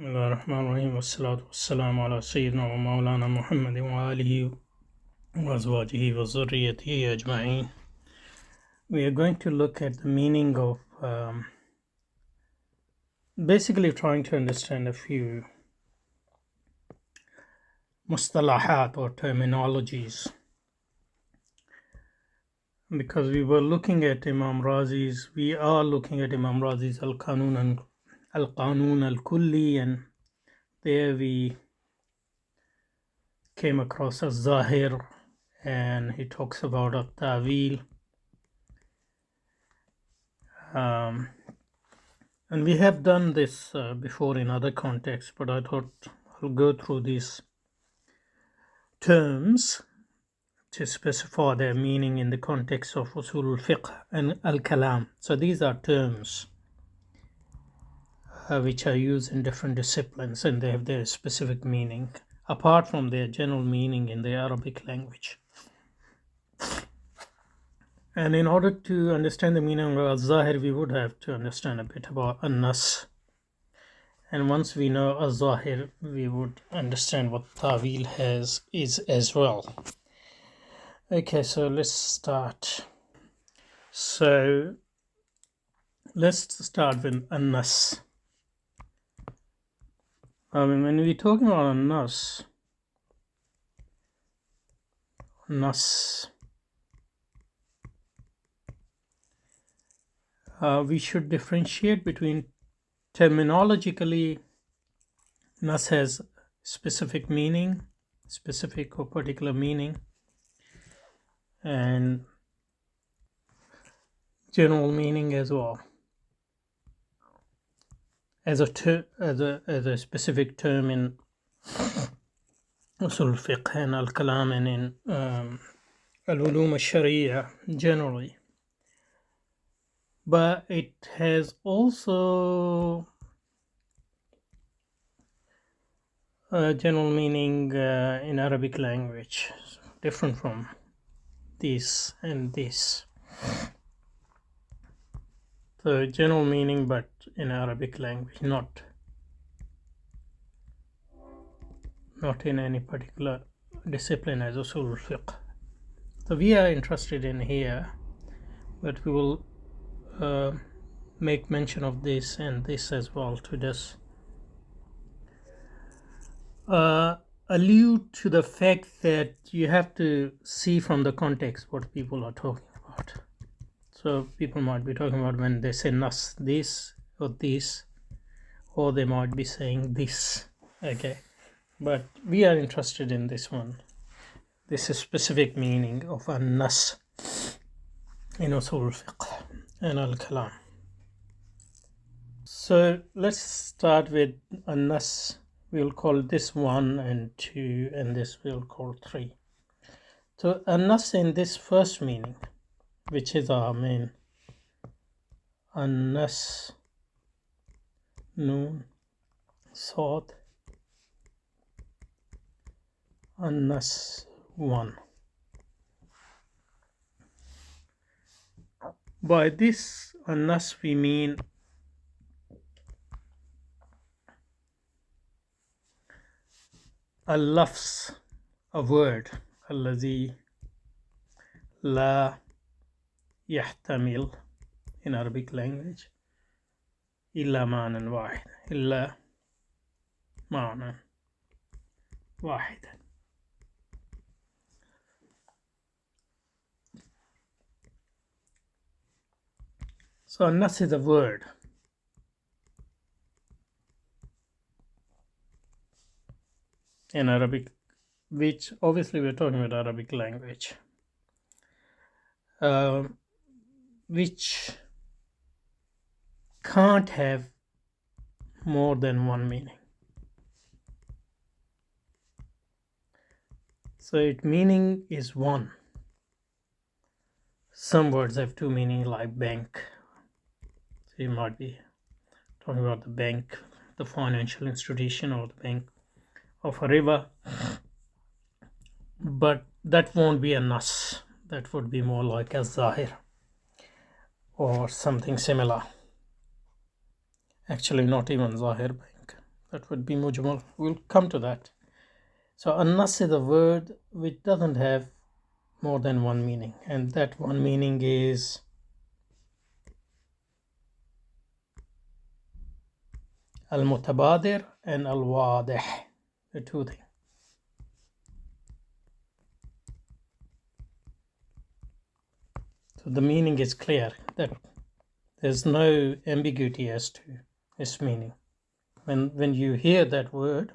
بسم الله الرحمن الرحيم والصلاة والسلام على سيدنا ومولانا محمد وآله وأزواجه وذريته أجمعين. We are going to look at the meaning of basically trying to understand a few mustalahat or terminologies, because we are looking at Imam Razi's Al-Qanun Al-Kulli, and there we came across a Zahir, and he talks about a Ta'wil. And we have done this before in other contexts, but I thought I'll go through these terms to specify their meaning in the context of Usul al-Fiqh and al-Kalam. So these are terms which are used in different disciplines, and they have their specific meaning, apart from their general meaning in the Arabic language. And in order to understand the meaning of al-Zahir, we would have to understand a bit about Al-nass. And once we know al-Zahir, we would understand what Ta'wil is as well. Okay, so let's start. So let's start with Al-nass. When we're talking about Al-nass, we should differentiate between terminologically. Nas has specific meaning, specific or particular meaning, and general meaning as well, as a specific term in Usul al-Fiqh and al-Kalam and in al-Ulum al-Sharia generally. But it has also a general meaning in Arabic language, different from this and this. So general meaning, but in Arabic language, not in any particular discipline as Usul al-Fiqh. So we are interested in here, but we will make mention of this and this as well to just allude to the fact that you have to see from the context what people are talking about. So people might be talking about, when they say nas, this or this, or they might be saying this. Okay, but we are interested in this one. This is specific meaning of a nas in Usul al-Fiqh and al-Kalam. So let's start with a nas. We'll call this 1 and 2, and this we'll call 3. So a nas in this first meaning, which is our main, an-nas, noon, sod, an-nas 1. By this an-nas we mean al-lafz, a word, الذي لا يحتمل in Arabic language إلا معنى واحد، إلا معنى واحد. So an-nas is a word in Arabic, which obviously we're talking about Arabic language, which can't have more than one meaning. So its meaning is one. Some words have two meanings, like bank. So you might be talking about the bank, the financial institution, or the bank of a river, but that won't be a nas. That would be more like a zahir or something similar. Actually, not even zahir bank. that would be mujmal. We'll come to that. So An-nass is a word which doesn't have more than one meaning, and that one meaning is al-mutabadir and al-wadih, the two things. So the meaning is clear, that there's no ambiguity as to its meaning. When you hear that word,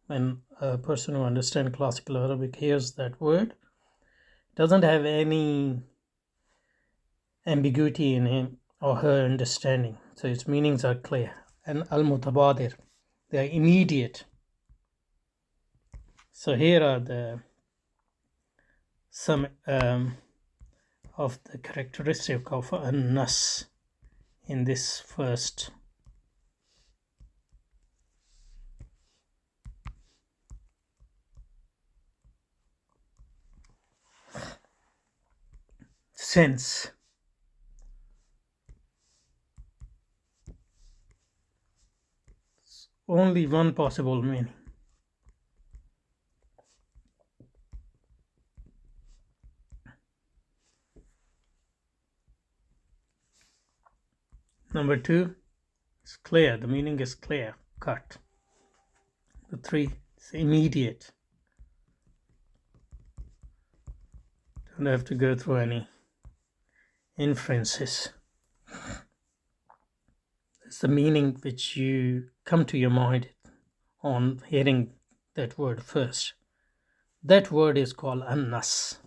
when a person who understands classical Arabic hears that word, it doesn't have any ambiguity in him or her understanding. So its meanings are clear. And al-mutabadir, they are immediate. So here are some of the characteristic of An-nass in this first sense. Only one possible meaning. Number two, it's clear. The meaning is clear, cut. The three, it's immediate. Don't have to go through any inferences. It's the meaning which you come to your mind on hearing that word first. That word is called An-nass.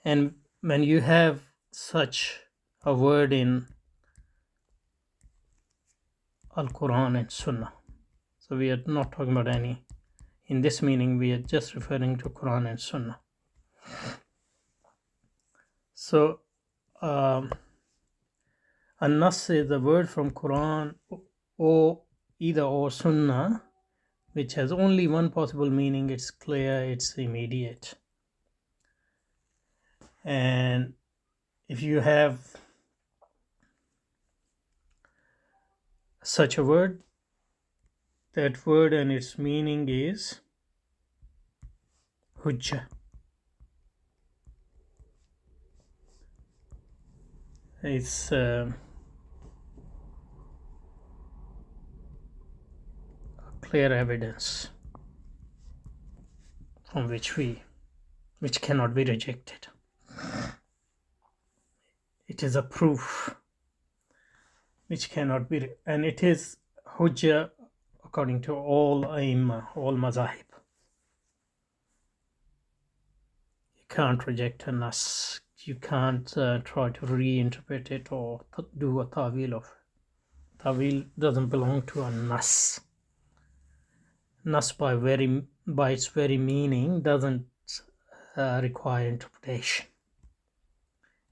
And when you have such a word in Al-Quran and Sunnah, so we are not talking about any, in this meaning we are just referring to Quran and Sunnah. So An-nass is the word from Quran or Sunnah, which has only one possible meaning. It's clear, it's immediate. And if you have such a word, that word and its meaning is hujjah. It's clear evidence from which cannot be rejected. It is a proof which cannot be, and it is hujjah according to all aimma, all mazahib. You can't reject a nas. You can't try to reinterpret it or do a ta'wil of it. Ta'wil doesn't belong to a nas. Nas by its very meaning doesn't require interpretation.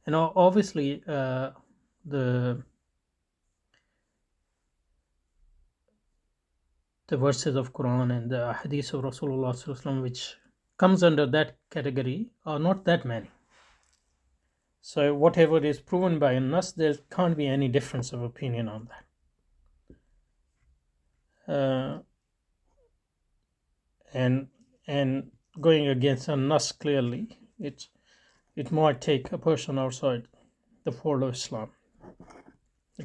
And obviously the verses of Quran and the hadith of Rasulullah sallallahu alaihi wasallam which comes under that category are not that many. So whatever is proven by a nas, there can't be any difference of opinion on that. And going against a nas clearly, it might take a person outside the fold of Islam,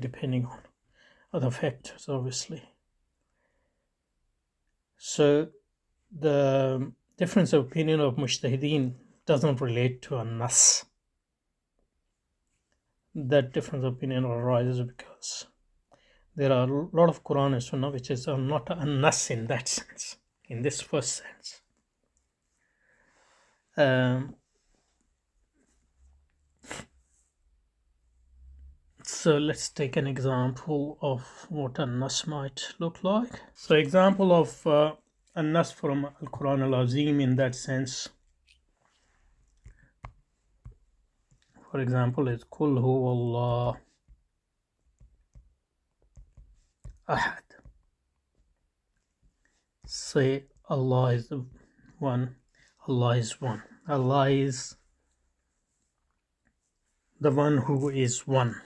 depending on other factors, obviously. So the difference of opinion of mujtahideen doesn't relate to a nas. That difference of opinion arises because there are a lot of Quran and Sunnah which is not a nas in that sense, in this first sense. So let's take an example of what a nas might look like. So example of a nas from Al-Quran Al-Azim in that sense, for example, is Qul huwallah ahad. Say Allah is one. Allah is one. Allah is the one who is one.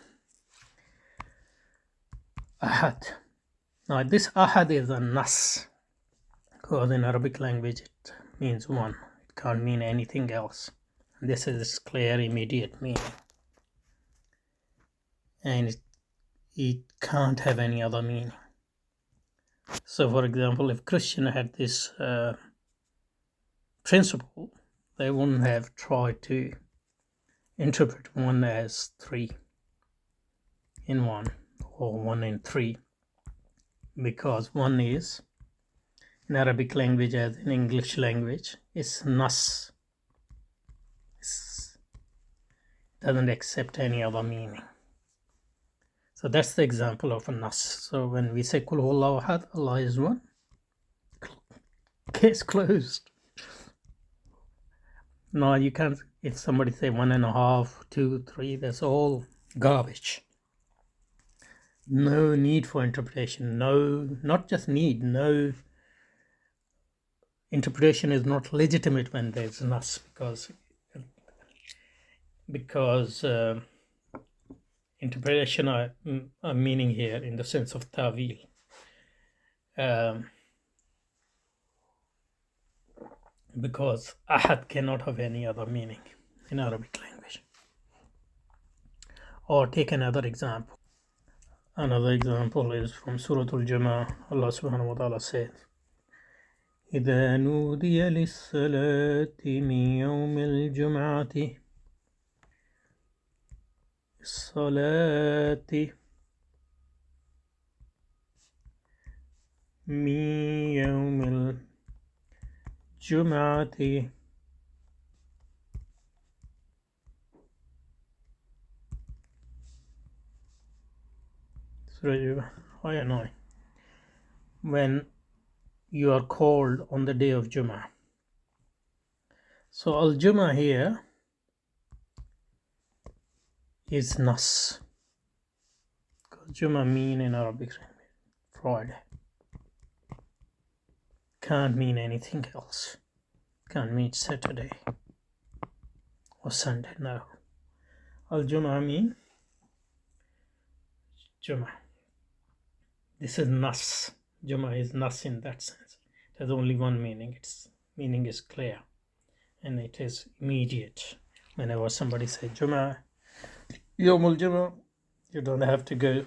Ahad. Now this ahad is a nas, because in Arabic language it means one. It can't mean anything else. This is its clear, immediate meaning. And it can't have any other meaning. So for example, if Christian had this principle, they wouldn't have tried to interpret one as three in one or one in three, because one is, in Arabic language as in English language, is nas. It doesn't accept any other meaning. So that's the example of a nas. So when we say Kul Huwallahu Ahad, Allah is one, case closed. No, you can't. If somebody say 1.5, 2, 3, that's all garbage. No need for interpretation. No, not just need. No, interpretation is not legitimate when there's nas, because interpretation are meaning here in the sense of ta'wil. Because ahad cannot have any other meaning in Arabic language. Or take another example. Another example is from Surah Al-Jumu'ah. Allah subhanahu wa ta'ala says, إذا نودي للصلاة من يوم الجمعة الصلاة من يوم الجمعة Ayah 9. When you are called on the day of Jummah. So Al-Jummah here is nas. Jummah mean in Arabic Friday. Can't mean anything else. Can't mean Saturday or Sunday, no. Al-Jummah mean Jummah. This is nas. Jummah is nas in that sense. It has only one meaning. Its meaning is clear and it is immediate. Whenever somebody says Jummah, Yawmul Jummah, you don't have to go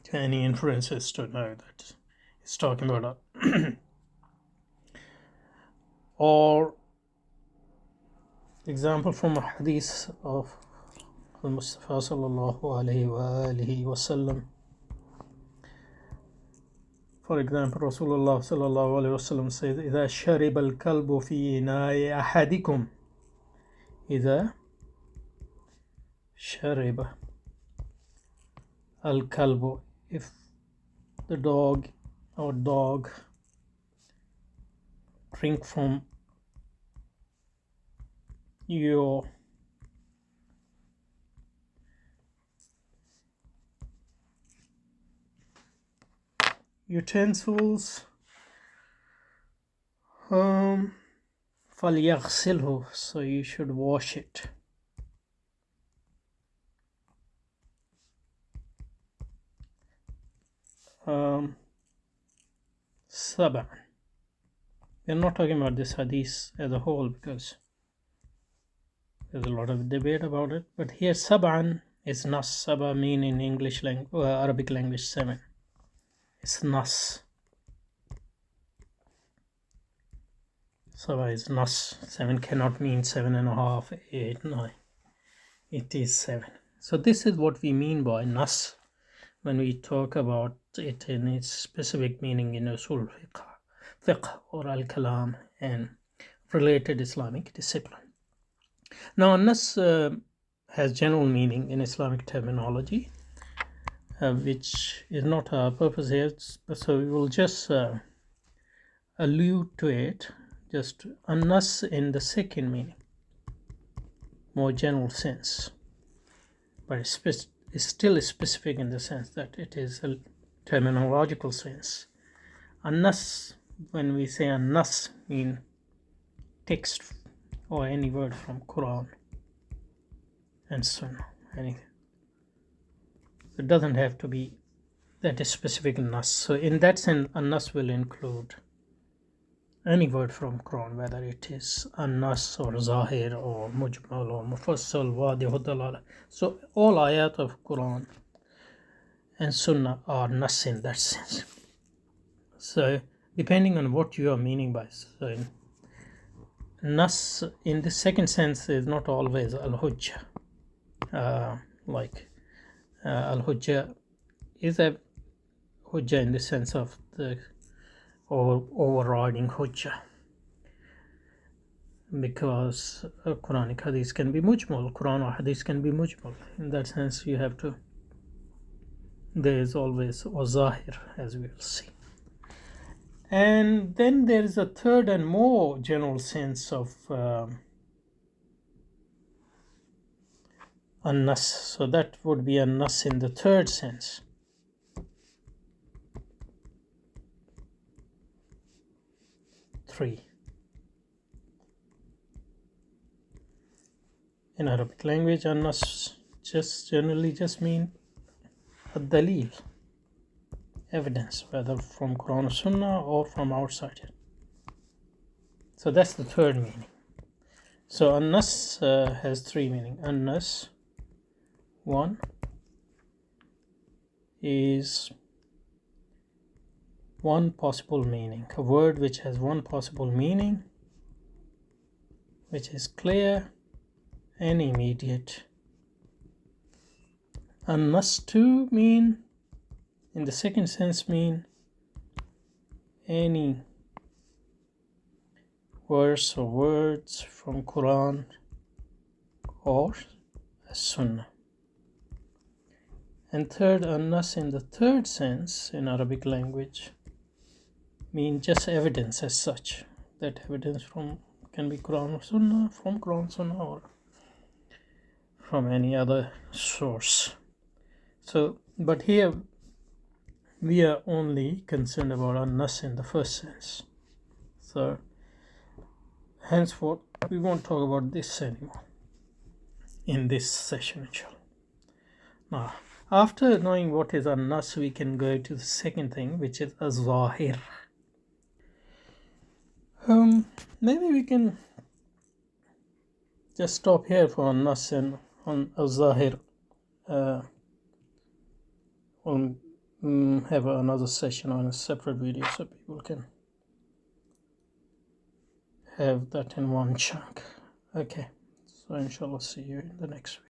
to any inferences to know that it's talking about or example from a hadith of Al-Mustafa sallallahu alayhi wa alihi wa sallam. For example, Rasulullah sallallahu alayhi wa sallam says, إذا شرب الكلب في إناء أحدكم إذا شرب الكلب, if the dog or dog drink from your utensils, فليغسله, so you should wash it. Sab'an. We're not talking about this hadith as a whole because there's a lot of debate about it, but here Sab'an is nas. Saba mean in English language, Arabic language 7. It's nas. Saba is nas. 7 cannot mean 7.5, 8, 9. It is 7. So this is what we mean by nas when we talk about it in its specific meaning in usul fiqh or al-kalam and related Islamic discipline. Now, nas has general meaning in Islamic terminology, which is not our purpose here, so we will just allude to it, just nas in the second meaning, more general sense, but it's still specific in the sense that it is a terminological sense. Nas, when we say nas, mean text or any word from Quran and Sunnah, anything. It doesn't have to be that is specific nas. So in that sense, a nas will include any word from Quran, whether it is an-nas or zahir or mujmal or mufassal, wadih wa dalala. So all ayat of Quran and sunnah are nas in that sense. So depending on what you are meaning by, so nas in the second sense is not always al-hujjah. Al-hujjah is a hujjah in the sense of the overriding hujjah, because Quranic hadith can be mujmal, Quran or hadith can be mujmal. In that sense, you have to, there is always a zahir, as we will see. And then there is a third and more general sense of an-nas. So that would be an-nas in the third sense. Three. In Arabic language, an-nas just generally just mean a dalil, evidence, whether from Quran or Sunnah or from outside it. So that's the third meaning. So an-nas has three meanings. An-nas, one, is one possible meaning, a word which has one possible meaning, which is clear and immediate. An-nas too mean, in the second sense, mean any verse or words from Quran or Sunnah. And third, an-nas in the third sense in Arabic language mean just evidence as such. That evidence from can be Quran or Sunnah, from Quran, Sunnah, or from any other source. So, but here we are only concerned about an-nas in the first sense. So, henceforth, we won't talk about this anymore in this session, inshallah. Now, after knowing what is an-nas, we can go to the second thing, which is az-zahir. Maybe we can just stop here for an-nas and on az-zahir. We'll have another session on a separate video so people can have that in one chunk. Okay, so inshallah see you in the next video.